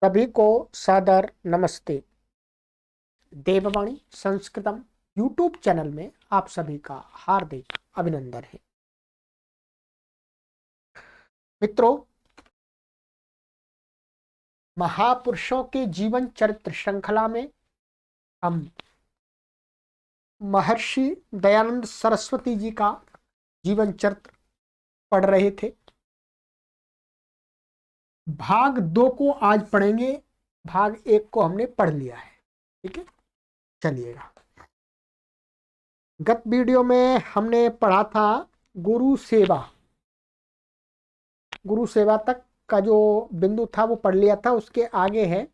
सभी को सादर नमस्ते। देववाणी संस्कृतम यूट्यूब चैनल में आप सभी का हार्दिक अभिनंदन है। मित्रों, महापुरुषों के जीवन चरित्र श्रृंखला में हम महर्षि दयानंद सरस्वती जी का जीवन चरित्र पढ़ रहे थे। भाग 2 को आज पढ़ेंगे। भाग 1 को हमने पढ़ लिया है। ठीक है, चलिएगा। गत वीडियो में हमने पढ़ा था गुरु सेवा। गुरु सेवा तक का जो बिंदु था वो पढ़ लिया था। उसके आगे है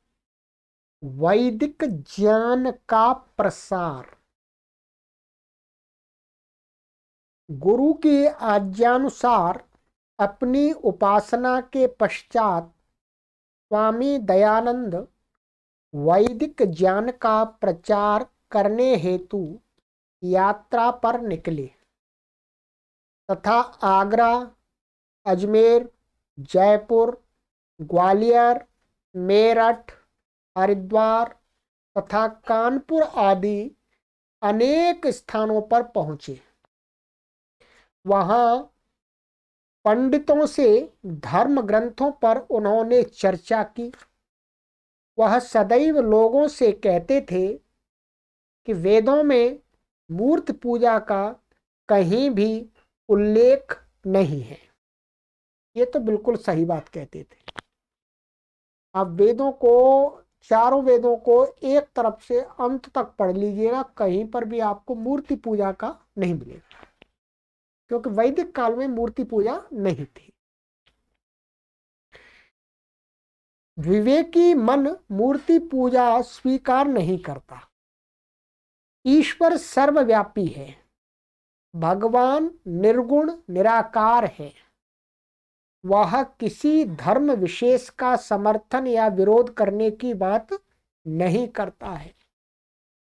वैदिक ज्ञान का प्रसार। गुरु की आज्ञानुसार अपनी उपासना के पश्चात स्वामी दयानंद वैदिक ज्ञान का प्रचार करने हेतु यात्रा पर निकले तथा आगरा, अजमेर, जयपुर, ग्वालियर, मेरठ, हरिद्वार तथा कानपुर आदि अनेक स्थानों पर पहुंचे। वहां पंडितों से धर्म ग्रंथों पर उन्होंने चर्चा की। वह सदैव लोगों से कहते थे कि वेदों में मूर्ति पूजा का कहीं भी उल्लेख नहीं है। ये तो बिल्कुल सही बात कहते थे। आप वेदों को, चारों वेदों को एक तरफ से अंत तक पढ़ लीजिएगा, कहीं पर भी आपको मूर्ति पूजा का नहीं मिलेगा, क्योंकि वैदिक काल में मूर्ति पूजा नहीं थी। विवेकी मन मूर्ति पूजा स्वीकार नहीं करता। ईश्वर सर्वव्यापी है। भगवान निर्गुण निराकार है। वह किसी धर्म विशेष का समर्थन या विरोध करने की बात नहीं करता है,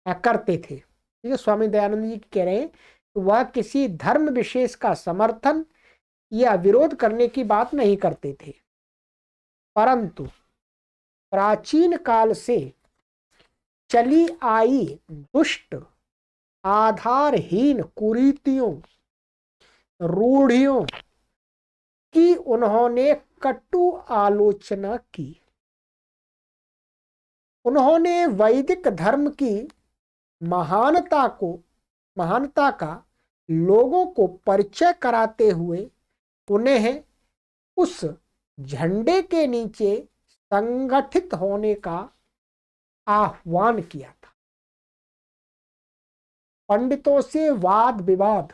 करते थे। ठीक है, स्वामी दयानंद जी कह रहे हैं वह किसी धर्म विशेष का समर्थन या विरोध करने की बात नहीं करते थे, परंतु प्राचीन काल से चली आई दुष्ट आधारहीन कुरीतियों, रूढ़ियों की उन्होंने कटु आलोचना की। उन्होंने वैदिक धर्म की महानता का लोगों को परिचय कराते हुए उन्हें उस झंडे के नीचे संगठित होने का आह्वान किया था। पंडितों से वाद विवाद।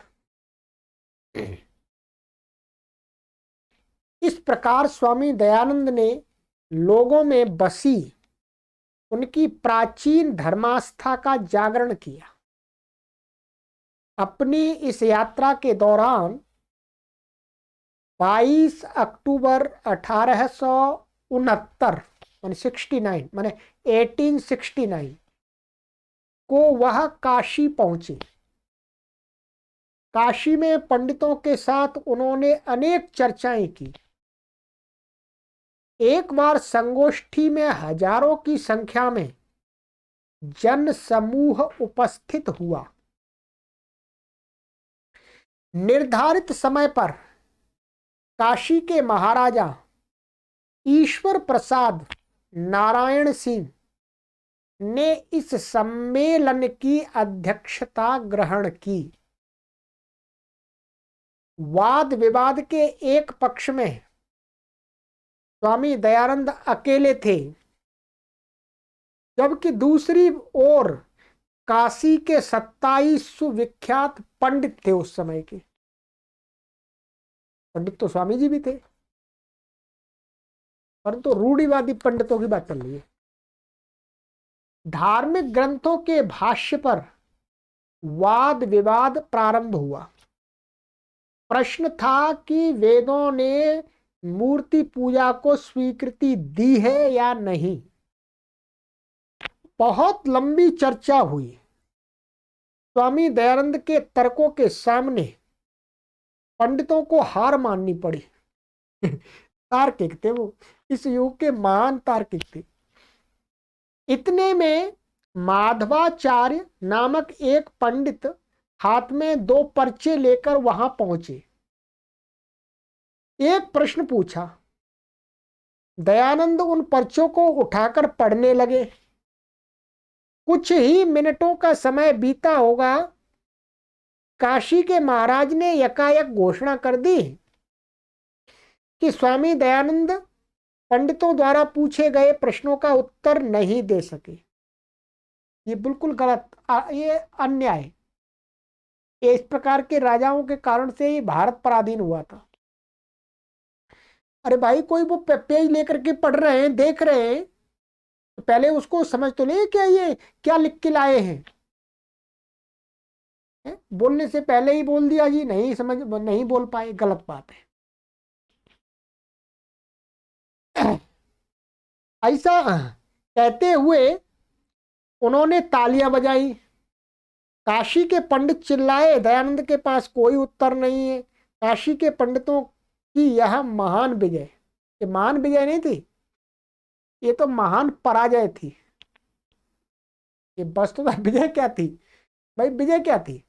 इस प्रकार स्वामी दयानंद ने लोगों में बसी उनकी प्राचीन धर्मास्था का जागरण किया। अपनी इस यात्रा के दौरान 22 अक्टूबर 1869 माने 1869 को वह काशी पहुंचे। काशी में पंडितों के साथ उन्होंने अनेक चर्चाएं की। एक बार संगोष्ठी में हजारों की संख्या में जन समूह उपस्थित हुआ। निर्धारित समय पर काशी के महाराजा ईश्वर प्रसाद नारायण सिंह ने इस सम्मेलन की अध्यक्षता ग्रहण की। वाद विवाद के एक पक्ष में स्वामी दयानंद अकेले थे, जबकि दूसरी ओर काशी के 27 सुविख्यात पंडित थे। उस समय के पंडित तो स्वामी जी भी थे, परंतु रूढ़िवादी पंडितों की बात चल रही है। धार्मिक ग्रंथों के भाष्य पर वाद विवाद प्रारंभ हुआ। प्रश्न था कि वेदों ने मूर्ति पूजा को स्वीकृति दी है या नहीं। बहुत लंबी चर्चा हुई। स्वामी दयानंद के तर्कों के सामने पंडितों को हार माननी पड़ी। तार्किक थे वो, इस युग के महान तार्किक थे। इतने में माधवाचार्य नामक एक पंडित हाथ में 2 पर्चे लेकर वहां पहुंचे। एक प्रश्न पूछा। दयानंद उन पर्चों को उठाकर पढ़ने लगे। कुछ ही मिनटों का समय बीता होगा, काशी के महाराज ने यकायक घोषणा कर दी कि स्वामी दयानंद पंडितों द्वारा पूछे गए प्रश्नों का उत्तर नहीं दे सके। ये बिल्कुल गलत, ये अन्याय। ये इस प्रकार के राजाओं के कारण से ही भारत पराधीन हुआ था। अरे भाई, कोई वो पेज लेकर के पढ़ रहे हैं, देख रहे हैं, तो पहले उसको समझ तो ले क्या ये क्या लिख के लाए हैं। बोलने से पहले ही बोल दिया जी, नहीं समझ, नहीं बोल पाए, गलत बात है। ऐसा कहते हुए उन्होंने तालियां बजाई। काशी के पंडित चिल्लाए, दयानंद के पास कोई उत्तर नहीं है। काशी के पंडितों की यह महान विजय, ये महान विजय नहीं थी, ये तो महान पराजय थी। ये वस्तुतः विजय क्या थी भाई? विजय क्या थी?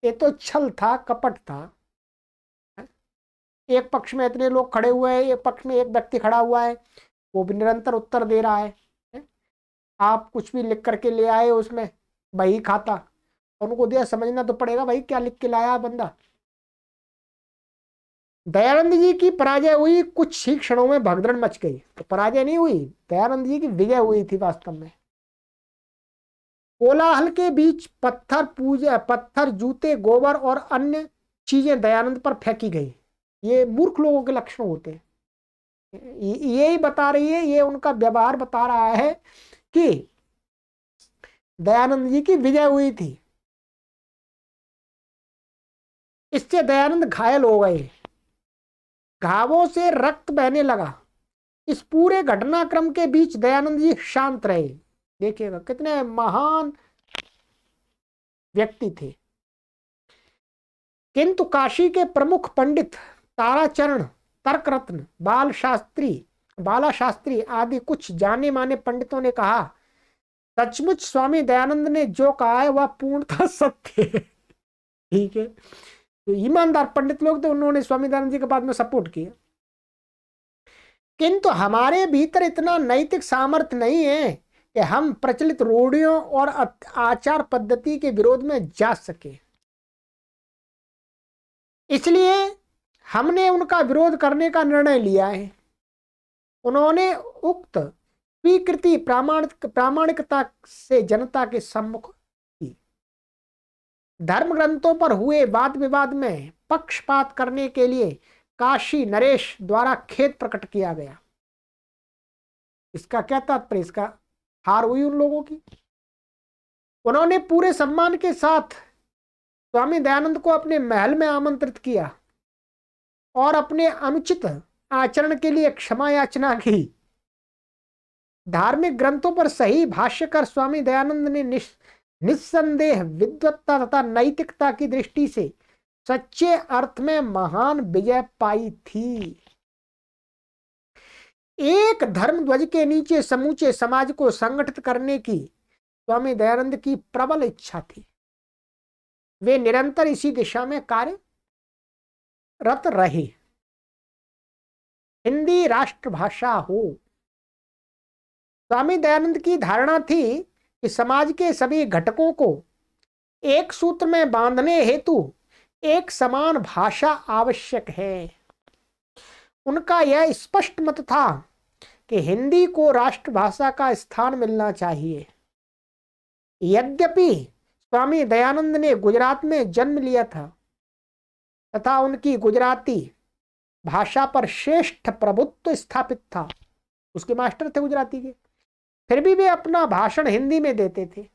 ये तो छल था, कपट था। एक पक्ष में इतने लोग खड़े हुए हैं, एक पक्ष में एक व्यक्ति खड़ा हुआ है, वो भी निरंतर उत्तर दे रहा है। आप कुछ भी लिख करके ले आए उसमें बही खाता, उनको दिया, समझना तो पड़ेगा भाई क्या लिख के लाया बंदा। दयानंद जी की पराजय हुई, कुछ ही क्षणों में भगदड़ मच गई। तो पराजय नहीं हुई, दयानंद जी की विजय हुई थी वास्तव में। कोलाहल के बीच पत्थर, पूजा, पत्थर, जूते, गोबर और अन्य चीजें दयानंद पर फेंकी गई। ये मूर्ख लोगों के लक्षण होते हैं। यही बता रही है, ये उनका व्यवहार बता रहा है कि दयानंद जी की विजय हुई थी। इससे दयानंद घायल हो गए, घावों से रक्त बहने लगा। इस पूरे घटनाक्रम के बीच दयानंद जी शांत रहे। देखिएगा कितने महान व्यक्ति थे। किंतु काशी के प्रमुख पंडित ताराचरण, तर्करत्न, बाला शास्त्री आदि कुछ जाने माने पंडितों ने कहा, सचमुच स्वामी दयानंद ने जो कहा है वह पूर्णतः सत्य है। ठीक है, तो ईमानदार पंडित लोग थे, उन्होंने स्वामी दयानंद जी के बाद में सपोर्ट किया। किंतु हमारे भीतर इतना नैतिक सामर्थ्य नहीं है कि हम प्रचलित रूढ़ियों और आचार पद्धति के विरोध में जा सके। इसलिए हमने उनका विरोध करने का निर्णय लिया है। उन्होंने उक्त स्वीकृति प्रामाणिकता से जनता के सम्मुख की। धर्म ग्रंथों पर हुए वाद विवाद में पक्षपात करने के लिए काशी नरेश द्वारा खेद प्रकट किया गया। इसका क्या तात्पर्य? इसका हार हुई उन लोगों की। उन्होंने पूरे सम्मान के साथ स्वामी दयानंद को अपने महल में आमंत्रित किया और अपने अनुचित आचरण के लिए क्षमा याचना की। धार्मिक ग्रंथों पर सही भाष्य कर स्वामी दयानंद ने निस्संदेह विद्वत्ता तथा नैतिकता की दृष्टि से सच्चे अर्थ में महान विजय पाई थी। एक धर्म ध्वज के नीचे समूचे समाज को संगठित करने की स्वामी दयानंद की प्रबल इच्छा थी। वे निरंतर इसी दिशा में कार्यरत रहे। हिंदी राष्ट्रभाषा हो। स्वामी दयानंद की धारणा थी कि समाज के सभी घटकों को एक सूत्र में बांधने हेतु एक समान भाषा आवश्यक है। उनका यह स्पष्ट मत था कि हिंदी को राष्ट्रभाषा का स्थान मिलना चाहिए। यद्यपि स्वामी दयानंद ने गुजरात में जन्म लिया था तथा उनकी गुजराती भाषा पर श्रेष्ठ प्रभुत्व स्थापित था, उसके मास्टर थे गुजराती के, फिर भी वे अपना भाषण हिंदी में देते थे।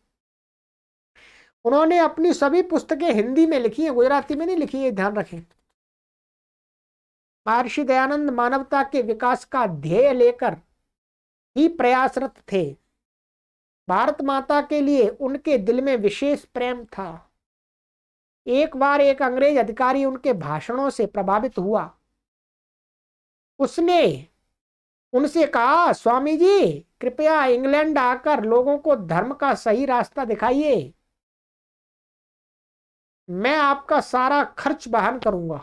उन्होंने अपनी सभी पुस्तकें हिंदी में लिखी हैं, गुजराती में नहीं लिखी है, ध्यान रखें। महर्षि दयानंद मानवता के विकास का ध्येय लेकर ही प्रयासरत थे। भारत माता के लिए उनके दिल में विशेष प्रेम था। एक बार एक अंग्रेज अधिकारी उनके भाषणों से प्रभावित हुआ उसने उनसे कहा, स्वामी जी कृपया इंग्लैंड आकर लोगों को धर्म का सही रास्ता दिखाइए, मैं आपका सारा खर्च वहन करूंगा।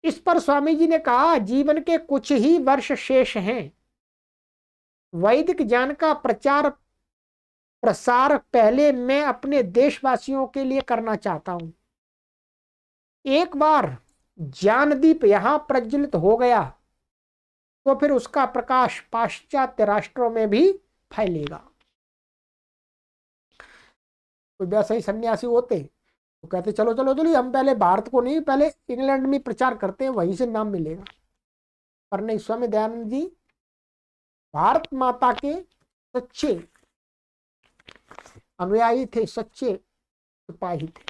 इस पर स्वामी जी ने कहा, जीवन के कुछ ही वर्ष शेष हैं, वैदिक ज्ञान का प्रचार प्रसार पहले मैं अपने देशवासियों के लिए करना चाहता हूं। एक बार ज्ञानदीप यहां प्रज्वलित हो गया तो फिर उसका प्रकाश पाश्चात्य राष्ट्रों में भी फैलेगा। कोई वैसे ही सन्यासी होते तो कहते चलो चलो चलो हम पहले भारत को नहीं, पहले इंग्लैंड में प्रचार करते हैं, वहीं से नाम मिलेगा। पर नहीं, स्वामी दयानंद जी भारत माता के सच्चे अनुयायी थे, सच्चे सिपाही थे।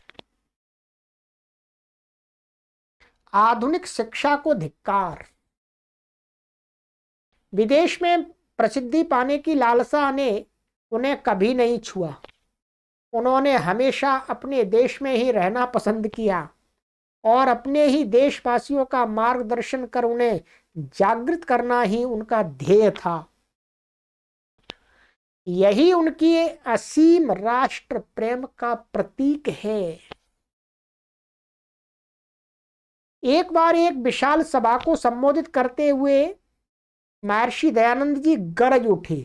आधुनिक शिक्षा को धिक्कार। विदेश में प्रसिद्धि पाने की लालसा ने उन्हें कभी नहीं छुआ। उन्होंने हमेशा अपने देश में ही रहना पसंद किया और अपने ही देशवासियों का मार्गदर्शन कर उन्हें जागृत करना ही उनका ध्येय था। यही उनकी असीम राष्ट्र प्रेम का प्रतीक है। एक बार एक विशाल सभा को संबोधित करते हुए महर्षि दयानंद जी गरज उठे,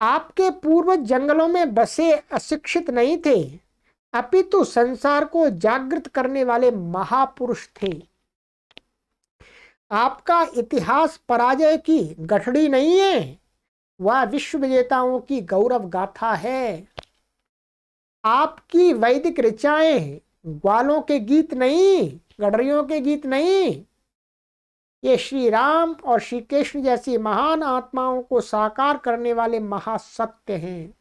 आपके पूर्वज जंगलों में बसे अशिक्षित नहीं थे, अपितु संसार को जागृत करने वाले महापुरुष थे। आपका इतिहास पराजय की गठड़ी नहीं है, वह विश्व विजेताओं की गौरव गाथा है। आपकी वैदिक ऋचाएं ग्वालों के गीत नहीं, गडरियों के गीत नहीं, ये श्री राम और श्री कृष्ण जैसी महान आत्माओं को साकार करने वाले महासत्य हैं।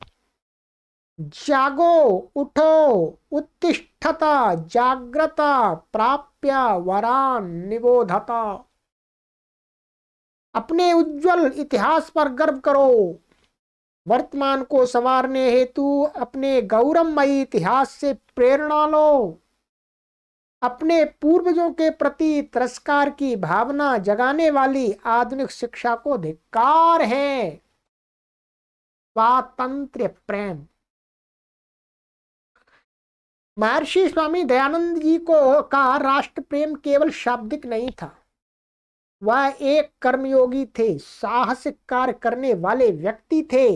जागो, उठो, उत्तिष्ठता, जाग्रता, प्राप्य वरान निबोधता। अपने उज्जवल इतिहास पर गर्व करो, वर्तमान को संवारने हेतु अपने गौरवमयी इतिहास से प्रेरणा लो, अपने पूर्वजों के प्रति तिरस्कार की भावना जगाने वाली आधुनिक शिक्षा को धिक्कार है। स्वातंत्र्य प्रेम। महर्षि स्वामी दयानंद जी को का राष्ट्र प्रेम केवल शाब्दिक नहीं था, वह एक कर्मयोगी थे, साहसिक कार्य करने वाले व्यक्ति थे।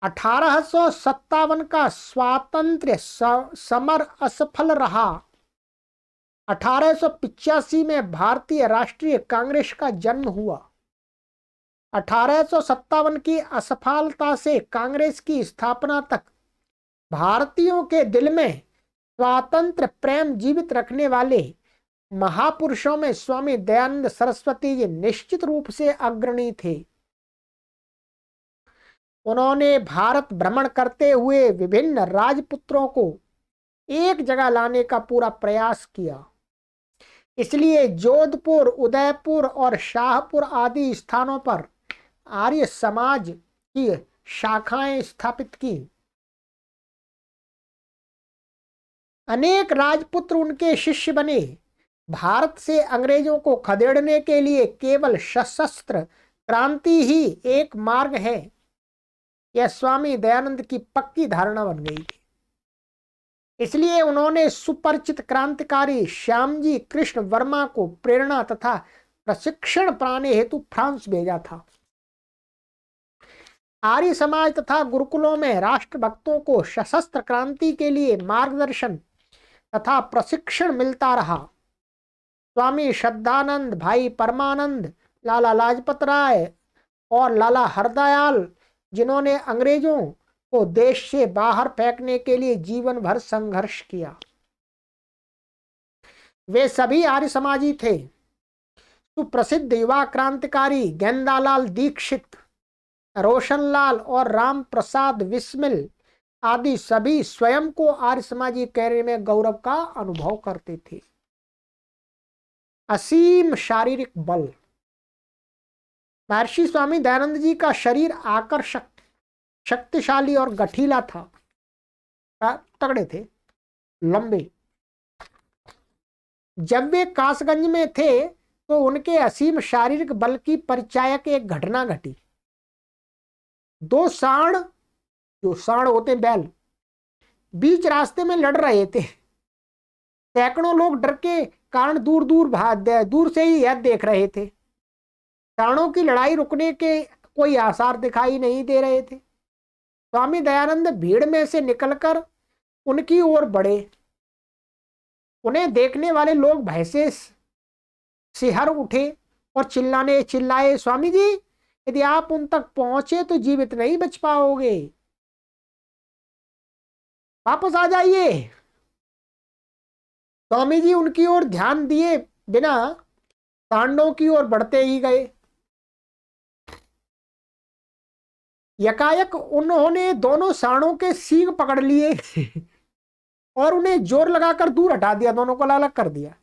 1857 का स्वातंत्र्य समर असफल रहा। 1885 में भारतीय राष्ट्रीय कांग्रेस का जन्म हुआ। 1857 की असफलता से कांग्रेस की स्थापना तक भारतीयों के दिल में स्वातंत्र्य प्रेम जीवित रखने वाले महापुरुषों में स्वामी दयानंद सरस्वती जी निश्चित रूप से अग्रणी थे। उन्होंने भारत भ्रमण करते हुए विभिन्न राजपुत्रों को एक जगह लाने का पूरा प्रयास किया। इसलिए जोधपुर, उदयपुर और शाहपुर आदि स्थानों पर आर्य समाज की शाखाएं स्थापित की। अनेक राजपुत्र उनके शिष्य बने। भारत से अंग्रेजों को खदेड़ने के लिए केवल सशस्त्र क्रांति ही एक मार्ग है, यह स्वामी दयानंद की पक्की धारणा बन गई थी। इसलिए उन्होंने सुपरिचित क्रांतिकारी श्यामजी कृष्ण वर्मा को प्रेरणा तथा प्रशिक्षण पाने हेतु फ्रांस भेजा था। आर्य समाज तथा गुरुकुलों में राष्ट्रभक्तों को सशस्त्र क्रांति के लिए मार्गदर्शन तथा प्रशिक्षण मिलता रहा। स्वामी श्रद्धानंद, भाई परमानंद, लाला लाजपत राय और लाला हरदयाल, जिन्होंने अंग्रेजों को देश से बाहर फेंकने के लिए जीवन भर संघर्ष किया, वे सभी आर्य समाजी थे। सुप्रसिद्ध युवा क्रांतिकारी गेंदालाल दीक्षित, रोशनलाल और राम प्रसाद बिस्मिल आदि सभी स्वयं को आर्य समाजी कहने में गौरव का अनुभव करते थे। असीम शारीरिक बल। महर्षि स्वामी दयानंद जी का शरीर आकर्षक, शक्तिशाली और गठीला था। तगड़े थे, लंबे। जब वे कासगंज में थे तो उनके असीम शारीरिक बल की परिचायक एक घटना घटी। दो सांड, जो सांड होते बैल, बीच रास्ते में लड़ रहे थे। सैकड़ों लोग डर के कारण दूर दूर से ही यह देख रहे थे। सांडों की लड़ाई रुकने के कोई आसार दिखाई नहीं दे रहे थे। स्वामी दयानंद भीड़ में से निकलकर उनकी ओर बढ़े। उन्हें देखने वाले लोग भय से सिहर उठे और चिल्लाए, स्वामी जी, यदि आप उन तक पहुंचे तो जीवित नहीं बच पाओगे, वापस आ जाइए। स्वामी जी उनकी ओर ध्यान दिए बिना सांडों की ओर बढ़ते ही गए। यकायक उन्होंने दोनों सांडों के सींग पकड़ लिए और उन्हें जोर लगाकर दूर हटा दिया, दोनों को अलग कर दिया।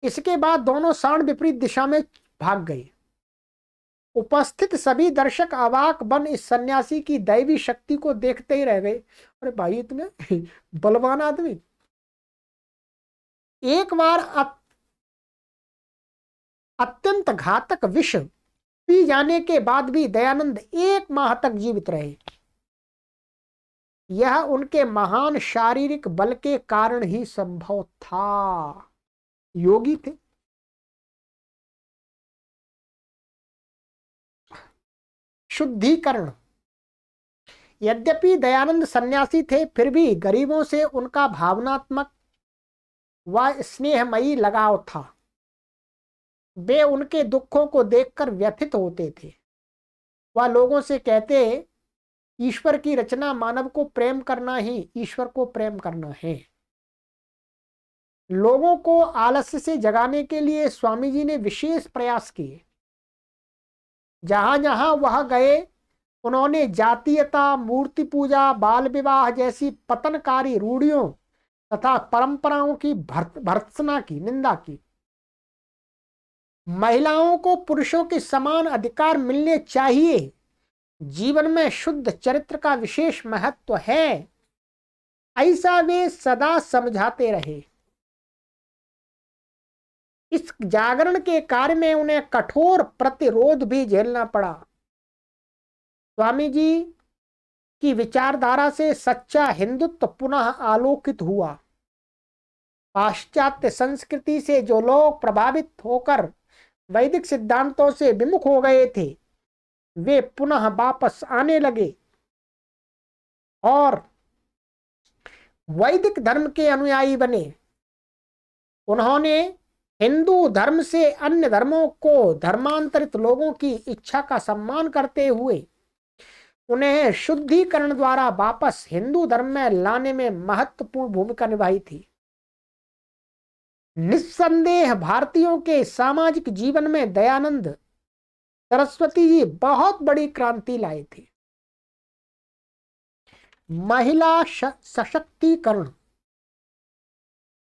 इसके बाद दोनों सांड विपरीत दिशा में भाग गए। उपस्थित सभी दर्शक अवाक बन इस सन्यासी की दैवी शक्ति को देखते ही रह गए। अरे भाई, इतने बलवान आदमी। एक बार अत्यंत घातक विष पी जाने के बाद भी दयानंद 1 माह तक जीवित रहे। यह उनके महान शारीरिक बल के कारण ही संभव था। योगी थे। शुद्धिकरण। यद्यपि दयानंद सन्यासी थे, फिर भी गरीबों से उनका भावनात्मक व स्नेहमयी लगाव था। वे उनके दुखों को देखकर व्यथित होते थे। वह लोगों से कहते, ईश्वर की रचना मानव को प्रेम करना ही ईश्वर को प्रेम करना है। लोगों को आलस्य से जगाने के लिए स्वामी जी ने विशेष प्रयास किए। जहां जहां वह गए, उन्होंने जातीयता, मूर्ति पूजा, बाल विवाह जैसी पतनकारी रूढ़ियों तथा परंपराओं की भर्त्सना की, निंदा की। महिलाओं को पुरुषों के समान अधिकार मिलने चाहिए, जीवन में शुद्ध चरित्र का विशेष महत्व है, ऐसा वे सदा समझाते रहे। इस जागरण के कार्य में उन्हें कठोर प्रतिरोध भी झेलना पड़ा। स्वामी जी की विचारधारा से सच्चा हिंदुत्व पुनः आलोकित हुआ। पाश्चात्य संस्कृति से जो लोग प्रभावित होकर वैदिक सिद्धांतों से विमुख हो गए थे, वे पुनः वापस आने लगे और वैदिक धर्म के अनुयायी बने। उन्होंने हिंदू धर्म से अन्य धर्मों को धर्मांतरित लोगों की इच्छा का सम्मान करते हुए उन्हें शुद्धिकरण द्वारा वापस हिंदू धर्म में लाने में महत्वपूर्ण भूमिका निभाई थी। निस्संदेह भारतीयों के सामाजिक जीवन में दयानंद सरस्वती जी बहुत बड़ी क्रांति लाए थे। महिला सशक्तिकरण।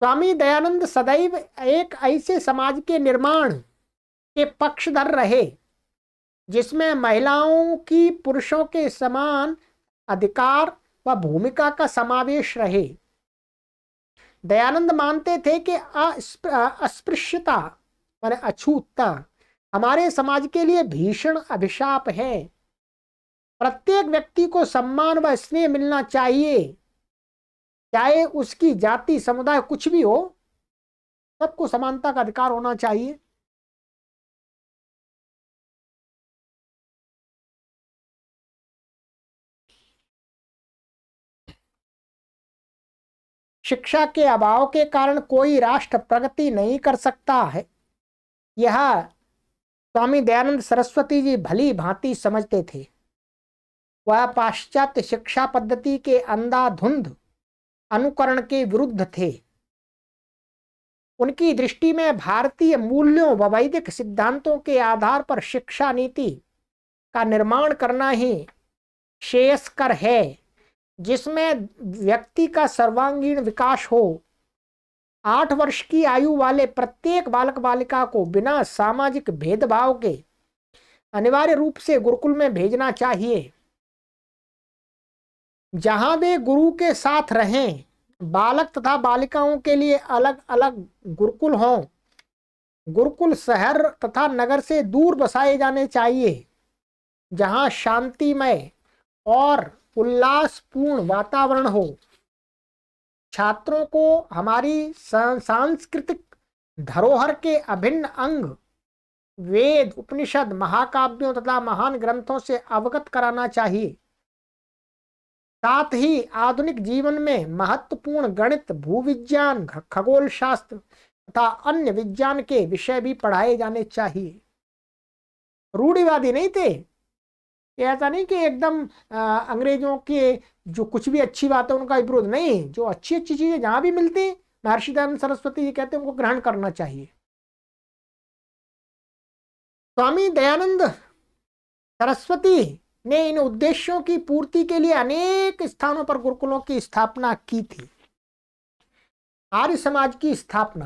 स्वामी दयानंद सदैव एक ऐसे समाज के निर्माण के पक्षधर रहे जिसमें महिलाओं की पुरुषों के समान अधिकार व भूमिका का समावेश रहे। दयानंद मानते थे कि अस्पृश्यता माने अछूतता हमारे समाज के लिए भीषण अभिशाप है। प्रत्येक व्यक्ति को सम्मान व स्नेह मिलना चाहिए, चाहे उसकी जाति समुदाय कुछ भी हो, सबको समानता का अधिकार होना चाहिए। शिक्षा के अभाव के कारण कोई राष्ट्र प्रगति नहीं कर सकता है, यह स्वामी दयानंद सरस्वती जी भली भांति समझते थे। वह पाश्चात्य शिक्षा पद्धति के अंधाधुंध अनुकरण के विरुद्ध थे। उनकी दृष्टि में भारतीय मूल्यों व वैदिक सिद्धांतों के आधार पर शिक्षा नीति का निर्माण करना ही श्रेयस्कर है, जिसमें व्यक्ति का सर्वांगीण विकास हो। 8 वर्ष की आयु वाले प्रत्येक बालक बालिका को बिना सामाजिक भेदभाव के अनिवार्य रूप से गुरुकुल में भेजना चाहिए, जहां वे गुरु के साथ रहें बालक तथा बालिकाओं के लिए अलग अलग गुरुकुल हों। गुरुकुल शहर तथा नगर से दूर बसाए जाने चाहिए, जहां शांतिमय और उल्लासपूर्ण वातावरण हो। छात्रों को हमारी सांस्कृतिक धरोहर के अभिन्न अंग वेद, उपनिषद, महाकाव्यों तथा महान ग्रंथों से अवगत कराना चाहिए। साथ ही आधुनिक जीवन में महत्वपूर्ण गणित, भूविज्ञान, खगोल शास्त्र तथा अन्य विज्ञान के विषय भी पढ़ाए जाने चाहिए। रूढ़िवादी नहीं थे, ऐसा नहीं कि एकदम अंग्रेजों के जो कुछ भी अच्छी बात है उनका विरोध नहीं। जो अच्छी अच्छी चीजें जहां भी मिलती, महर्षि दयानंद सरस्वती जी कहते हैं उनको ग्रहण करना चाहिए। स्वामी दयानंद सरस्वती ने इन उद्देश्यों की पूर्ति के लिए अनेक स्थानों पर गुरुकुलों की स्थापना की थी। आर्य समाज की स्थापना।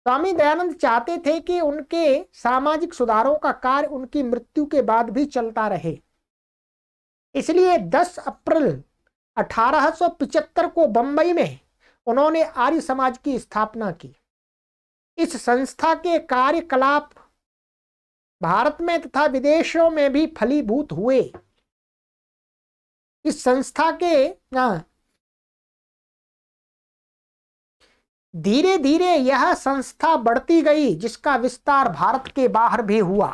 स्वामी दयानंद चाहते थे कि उनके सामाजिक सुधारों का कार्य उनकी मृत्यु के बाद भी चलता रहे। इसलिए 10 अप्रैल 1875 को बंबई में उन्होंने आर्य समाज की स्थापना की। इस संस्था के कार्यकलाप भारत में तथा विदेशों में भी फलीभूत हुए। इस संस्था के धीरे धीरे यह संस्था बढ़ती गई, जिसका विस्तार भारत के बाहर भी हुआ।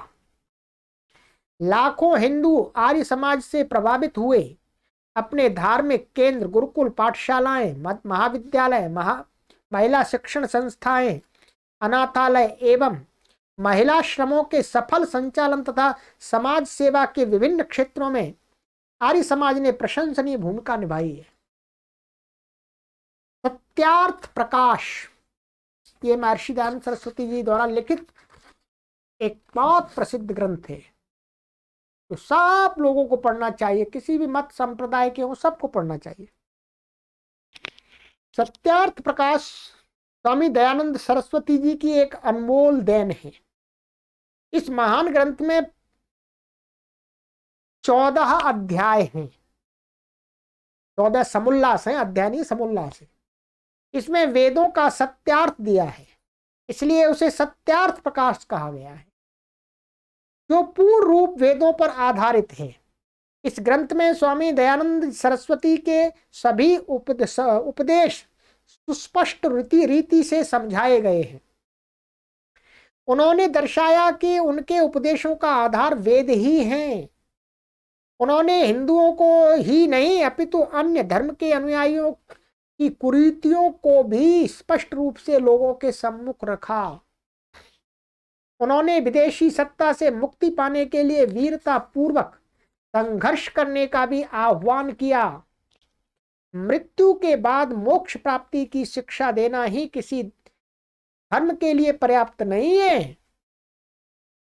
लाखों हिंदू आर्य समाज से प्रभावित हुए। अपने धार्मिक केंद्र, गुरुकुल, पाठशालाएं, महाविद्यालय, महिला शिक्षण संस्थाएं, अनाथालय एवं महिलाश्रमों के सफल संचालन तथा समाज सेवा के विभिन्न क्षेत्रों में आर्य समाज ने प्रशंसनीय भूमिका निभाई है। सत्यार्थ प्रकाश, ये महर्षि दयानंद सरस्वती जी द्वारा लिखित एक बहुत प्रसिद्ध ग्रंथ है, तो सब लोगों को पढ़ना चाहिए, किसी भी मत संप्रदाय के हो सबको पढ़ना चाहिए। सत्यार्थ प्रकाश स्वामी दयानंद सरस्वती जी की एक अनमोल देन है। इस महान ग्रंथ में 14 अध्याय हैं। 14 समुल्लास हैं, अध्याय नहीं समुल्लास है। इसमें वेदों का सत्यार्थ दिया है, इसलिए उसे सत्यार्थ प्रकाश कहा गया है, जो पूर्ण रूप वेदों पर आधारित है। इस ग्रंथ में स्वामी दयानंद सरस्वती के सभी उपदेश सुस्पष्ट रीति से समझाए गए हैं। उन्होंने दर्शाया कि उनके उपदेशों का आधार वेद ही हैं। उन्होंने हिंदुओं को ही नहीं अपितु अन्य धर्म के अनुयायियों की कुरीतियों को भी स्पष्ट रूप से लोगों के सम्मुख रखा। उन्होंने विदेशी सत्ता से मुक्ति पाने के लिए वीरता पूर्वक संघर्ष करने का भी आह्वान किया। मृत्यु के बाद मोक्ष प्राप्ति की शिक्षा देना ही किसी धर्म के लिए पर्याप्त नहीं है।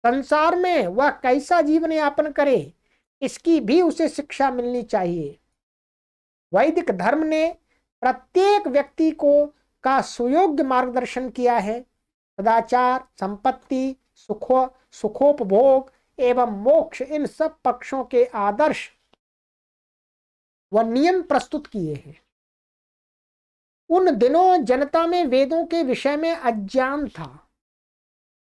संसार में वह कैसा जीवन यापन करे, इसकी भी उसे शिक्षा मिलनी चाहिए। वैदिक धर्म ने प्रत्येक व्यक्ति को का सुयोग्य मार्गदर्शन किया है। सदाचार, संपत्ति, सुखोपभोग एवं मोक्ष, इन सब पक्षों के आदर्श व नियम प्रस्तुत किए हैं। उन दिनों जनता में वेदों के विषय में अज्ञान था।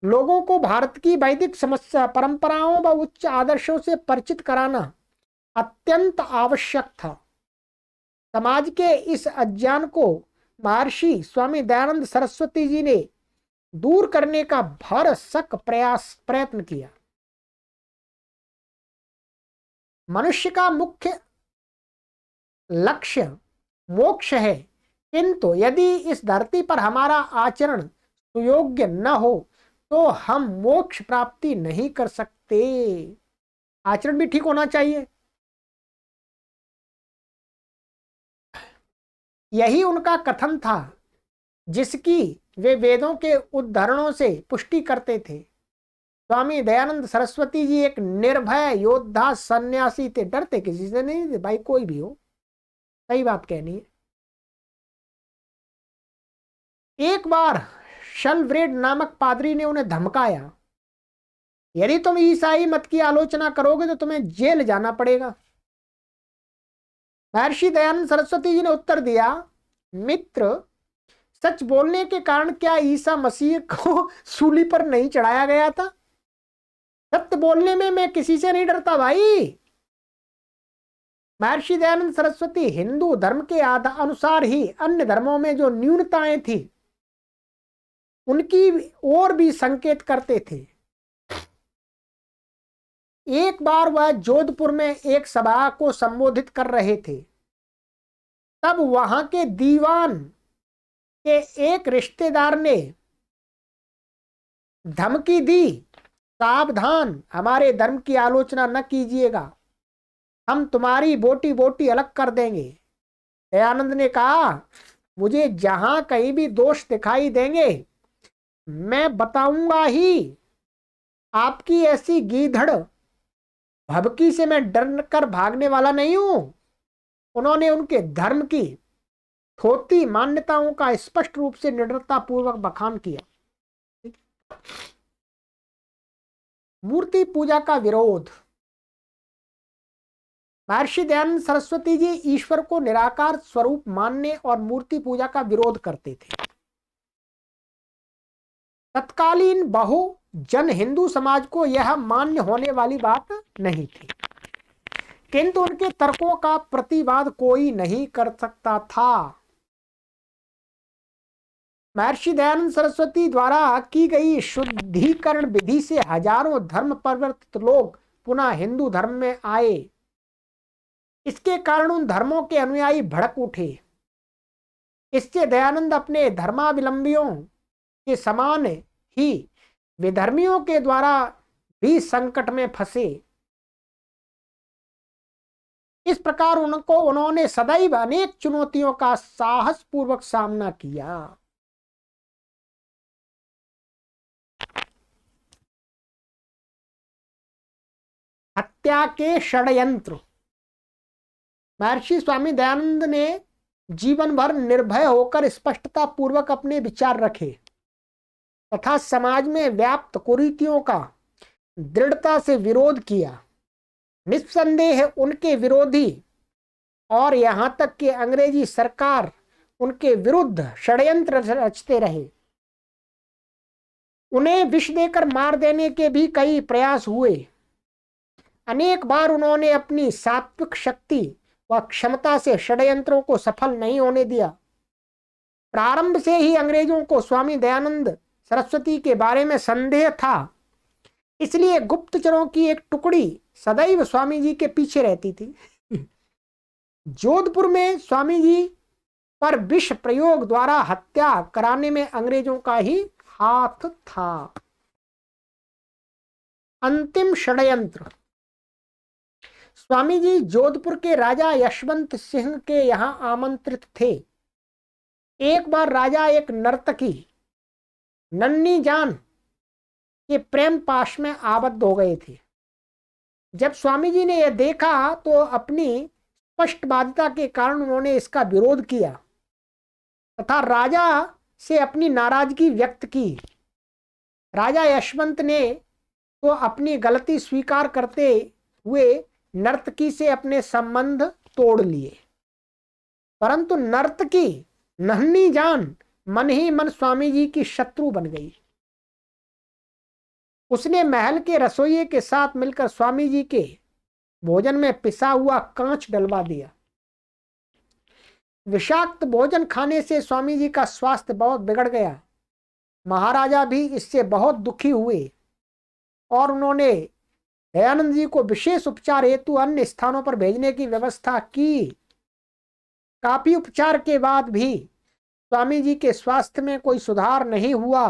लोगों को भारत की वैदिक समस्या, परंपराओं व उच्च आदर्शों से परिचित कराना अत्यंत आवश्यक था। समाज के इस अज्ञान को महर्षि स्वामी दयानंद सरस्वती जी ने दूर करने का भरसक प्रयत्न किया। मनुष्य का मुख्य लक्ष्य मोक्ष है, किंतु यदि इस धरती पर हमारा आचरण सुयोग्य न हो तो हम मोक्ष प्राप्ति नहीं कर सकते। आचरण भी ठीक होना चाहिए। यही उनका कथन था, जिसकी वे वेदों के उद्धरणों से पुष्टि करते थे। स्वामी दयानंद सरस्वती जी एक निर्भय योद्धा सन्यासी थे, डरते किसी से नहीं थे, भाई कोई भी हो, सही बात कहनी है। एक बार शलव्रेड नामक पादरी ने उन्हें धमकाया, यदि तुम ईसाई मत की आलोचना करोगे तो तुम्हें जेल जाना पड़ेगा। महर्षि दयानंद सरस्वती जी ने उत्तर दिया, मित्र, सच बोलने के कारण क्या ईसा मसीह को सूली पर नहीं चढ़ाया गया था? सत्य बोलने में मैं किसी से नहीं डरता भाई। महर्षि दयानंद सरस्वती हिंदू धर्म के अनुसार ही अन्य धर्मों में जो न्यूनताएं थी उनकी ओर भी संकेत करते थे। एक बार वह जोधपुर में एक सभा को संबोधित कर रहे थे, तब वहां के दीवान के एक रिश्तेदार ने धमकी दी, सावधान, हमारे धर्म की आलोचना न कीजिएगा, हम तुम्हारी बोटी बोटी अलग कर देंगे। दयानंद ने कहा, मुझे जहां कहीं भी दोष दिखाई देंगे मैं बताऊंगा ही। आपकी ऐसी गीधड़ भभकी से मैं डर कर भागने वाला नहीं हूं। उन्होंने उनके धर्म की थोती मान्यताओं का स्पष्ट रूप से निडरता पूर्वक बखान किया। मूर्ति पूजा का विरोध। महर्षि दयानंद सरस्वती जी ईश्वर को निराकार स्वरूप मानने और मूर्ति पूजा का विरोध करते थे। तत्कालीन बहुजन हिंदू समाज को यह मान्य होने वाली बात नहीं थी, किंतु उनके तर्कों का प्रतिवाद कोई नहीं कर सकता था। महर्षि दयानंद सरस्वती द्वारा की गई शुद्धिकरण विधि से हजारों धर्म परिवर्तित लोग पुनः हिंदू धर्म में आए। इसके कारण उन धर्मों के अनुयायी भड़क उठे। इससे दयानंद अपने धर्मावलंबियों के समान ही विधर्मियों के द्वारा भी संकट में फंसे। इस प्रकार उन्होंने सदैव अनेक चुनौतियों का साहस पूर्वक सामना किया। हत्या के षड्यंत्र। महर्षि स्वामी दयानंद ने जीवन भर निर्भय होकर स्पष्टता पूर्वक अपने विचार रखे तथा समाज में व्याप्त कुरीतियों का दृढ़ता से विरोध किया। निस्संदेह उनके विरोधी और यहां तक कि अंग्रेजी सरकार उनके विरुद्ध षड्यंत्र रचते रहे। उन्हें विष देकर मार देने के भी कई प्रयास हुए। अनेक बार उन्होंने अपनी सात्विक शक्ति व क्षमता से षड्यंत्रों को सफल नहीं होने दिया। प्रारंभ से ही अंग्रेजों को स्वामी दयानंद सरस्वती के बारे में संदेह था, इसलिए गुप्तचरों की एक टुकड़ी सदैव स्वामी जी के पीछे रहती थी। जोधपुर में स्वामी जी पर विष प्रयोग द्वारा हत्या कराने में अंग्रेजों का ही हाथ था। अंतिम षड्यंत्र। स्वामी जी जोधपुर के राजा यशवंत सिंह के यहां आमंत्रित थे। एक बार राजा एक नर्तकी नन्नी जान के प्रेम पाश में आबद्ध हो गए थे। जब स्वामी जी ने यह देखा तो अपनी स्पष्टवादिता के कारण उन्होंने इसका विरोध किया तथा राजा से अपनी नाराजगी व्यक्त की। राजा यशवंत ने तो अपनी गलती स्वीकार करते हुए नर्तकी से अपने संबंध तोड़ लिए, परंतु नर्तकी नन्ही जान मन ही मन स्वामी जी की शत्रु बन गई। उसने महल के रसोइये के साथ मिलकर स्वामी जी के भोजन में पिसा हुआ कांच डलवा दिया। विषाक्त भोजन खाने से स्वामी जी का स्वास्थ्य बहुत बिगड़ गया। महाराजा भी इससे बहुत दुखी हुए और उन्होंने दयानंद जी को विशेष उपचार हेतु अन्य स्थानों पर भेजने की व्यवस्था की। काफी उपचार के बाद भी स्वामी जी के स्वास्थ्य में कोई सुधार नहीं हुआ।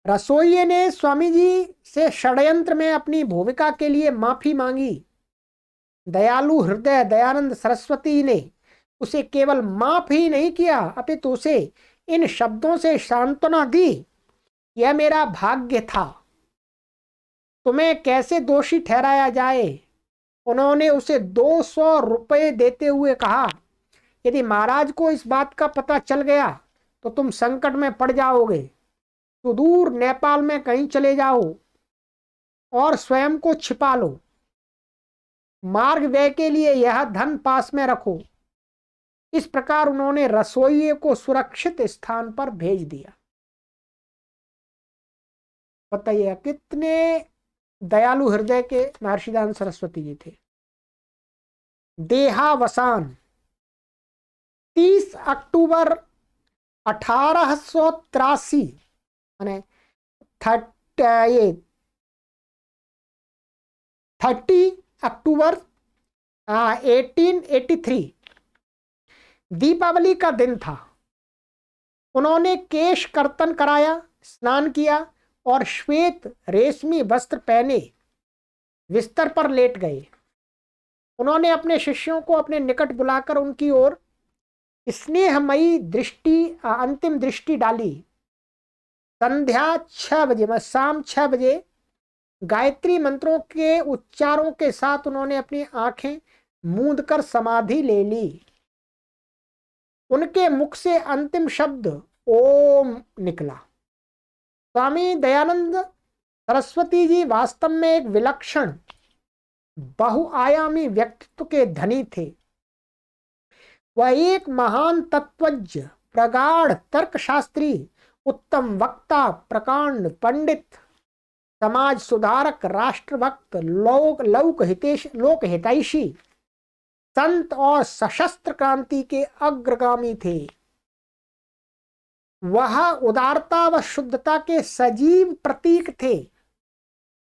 रसोइये ने स्वामी जी से षड्यंत्र में अपनी भूमिका के लिए माफी मांगी। दयालु हृदय दयानंद सरस्वती ने उसे केवल माफ ही नहीं किया अपितु उसे इन शब्दों से सांत्वना दी, यह मेरा भाग्य था, तुम्हें कैसे दोषी ठहराया जाए। उन्होंने उसे 200 रुपये देते हुए कहा, यदि महाराज को इस बात का पता चल गया तो तुम संकट में पड़ जाओगे। सुदूर नेपाल में कहीं चले जाओ और स्वयं को छिपा लो। मार्ग व्यय के लिए यह धन पास में रखो। इस प्रकार उन्होंने रसोइये को सुरक्षित स्थान पर भेज दिया। बताइए कितने दयालु हृदय के महर्षि दयानंद सरस्वती जी थे। देहावसान 30 अक्टूबर 1883 यानी 30 अक्टूबर 1883 दीपावली का दिन था। उन्होंने केश कर्तन कराया, स्नान किया और श्वेत रेशमी वस्त्र पहने बिस्तर पर लेट गए। उन्होंने अपने शिष्यों को अपने निकट बुलाकर उनकी ओर स्नेहमयी दृष्टि, अंतिम दृष्टि डाली। संध्या 6 बजे, शाम 6 बजे गायत्री मंत्रों के उच्चारों के साथ उन्होंने अपनी आंखें मूंद कर समाधि ले ली। उनके मुख से अंतिम शब्द ओम निकला। स्वामी दयानंद सरस्वती जी वास्तव में एक विलक्षण बहुआयामी व्यक्तित्व के धनी थे। वह एक महान तत्वज्ञ, प्रगाढ़ तर्कशास्त्री, उत्तम वक्ता, प्रकांड पंडित, समाज सुधारक, राष्ट्रभक्त, लोक हितैषी, संत और सशस्त्र क्रांति के अग्रगामी थे। वह उदारता व शुद्धता के सजीव प्रतीक थे।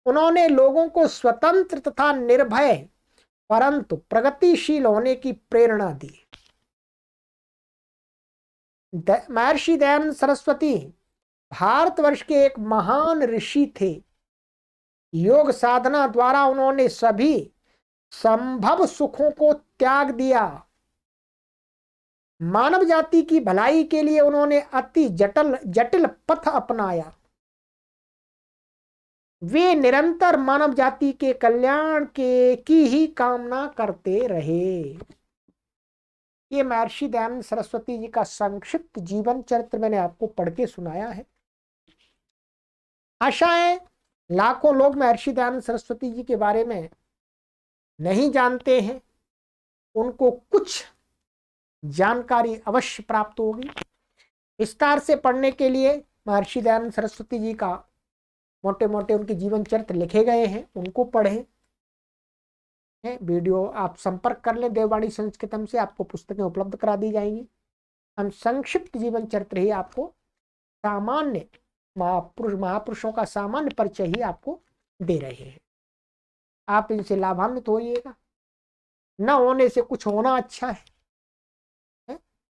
उन्होंने लोगों को स्वतंत्र तथा निर्भय परंतु प्रगतिशील होने की प्रेरणा दी। महर्षि दयानंद सरस्वती भारतवर्ष के एक महान ऋषि थे। योग साधना द्वारा उन्होंने सभी संभव सुखों को त्याग दिया। मानव जाति की भलाई के लिए उन्होंने अति जटिल पथ अपनाया। वे निरंतर मानव जाति के कल्याण की ही कामना करते रहे। ये महर्षि दयानंद सरस्वती जी का संक्षिप्त जीवन चरित्र मैंने आपको पढ़ के सुनाया है। आशा है लाखों लोग महर्षि दयानंद सरस्वती जी के बारे में नहीं जानते हैं, उनको कुछ जानकारी अवश्य प्राप्त होगी। विस्तार से पढ़ने के लिए महर्षि दयानंद सरस्वती जी का मोटे मोटे उनके जीवन चरित्र लिखे गए हैं, उनको पढ़ें। वीडियो आप संपर्क कर लें देववाणी संस्कृतम से, आपको पुस्तकें उपलब्ध करा दी जाएंगी। हम संक्षिप्त जीवन चरित्र ही आपको, सामान्य महापुरुषों का सामान्य परिचय ही आपको दे रहे हैं। आप इनसे लाभान्वित होइएगा। न होने से कुछ होना अच्छा है,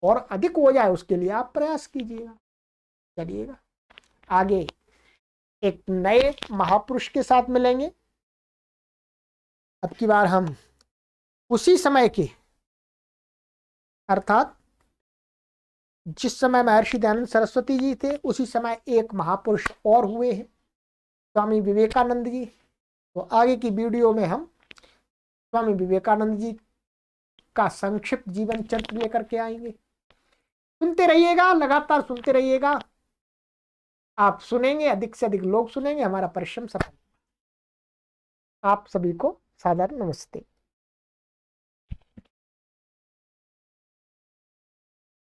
और अधिक हो जाए उसके लिए आप प्रयास कीजिएगा। चलिएगा आगे एक नए महापुरुष के साथ मिलेंगे। अब की बार हम उसी समय के, अर्थात जिस समय महर्षि दयानंद सरस्वती जी थे उसी समय एक महापुरुष और हुए हैं, स्वामी विवेकानंद जी। तो आगे की वीडियो में हम स्वामी विवेकानंद जी का संक्षिप्त जीवन चरित्र लेकर के आएंगे। सुनते रहिएगा, लगातार सुनते रहिएगा। आप सुनेंगे, अधिक से अधिक लोग सुनेंगे, हमारा परिश्रम सफल। आप सभी को सादर नमस्ते।